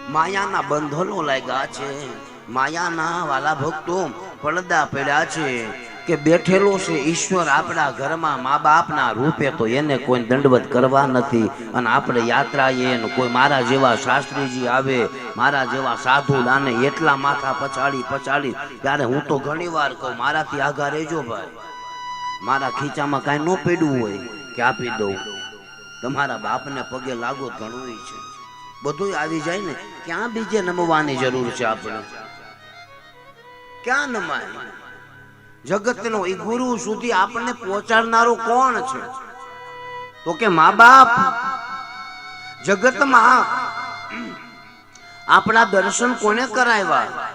માયાના બંધનો લાગ્યા છે, માયાના વાલા ભક્તો પડદા પડ્યા છે કે બેઠેલો છે ઈશ્વર આપણા ઘરમાં મા બાપના રૂપે, તો એને કોઈ દંડવત કરવા નથી. અને આપણે યાત્રાએ કોઈ મારા જેવા શાસ્ત્રીજી આવે, મારા જેવા સાધુ દાને એટલા માથા પછાડી ત્યારે હું તો ઘણી વાર કહું, મારાથી આગા રહેજો ભાઈ, મારા ખીચામાં કાંઈ ન પડ્યું હોય કે આપી દઉં, તમારા બાપને પગે લાગો ઘણું છે, બધું આવી જાય ને, ક્યાં બીજે નમવાની જરૂર છે? આપણે ક્યાં નમાય? જગતનો એ ગુરુ સુધી આપણને પહોંચાડનારો કોણ છે? તો કે મા બાપ. જગતમાં આપણા દર્શન કોને કરાવ્યા?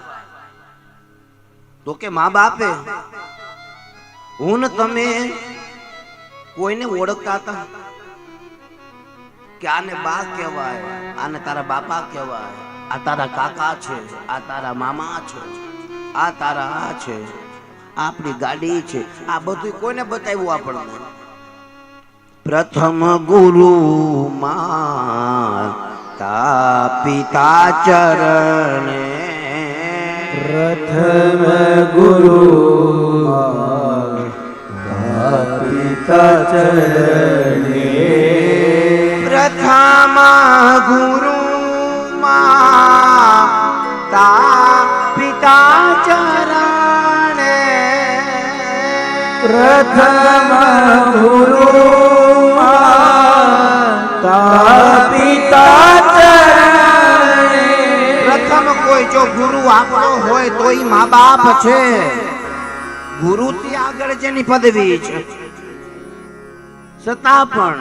તો કે મા બાપે. હું ને તમે કોઈને ઓળખતા હતા કે આને બા કહેવાય, આને તારા બાપા કહેવાય, આ તારા કાકા છે, આ તારા મામા છે, આ તારા આ છે, આપણી ગાડી છે, આ બધું કોને બતાવ્યું આપણને? પ્રથમ ગુરુ માતા પિતા ચરણે, પ્રથમ ગુરુ માતા પિતા ચરણે, પ્રથમ ગુરુ માતા પિતા ચરણે, પ્રથમ ગુરુ માતા પિતા ચરણે. પ્રથમ કોઈ જો ગુરુ આપણો હોય તો ઈ મા બાપ છે. ગુરુ થી આગળ જેની પદવી છે, છતાં પણ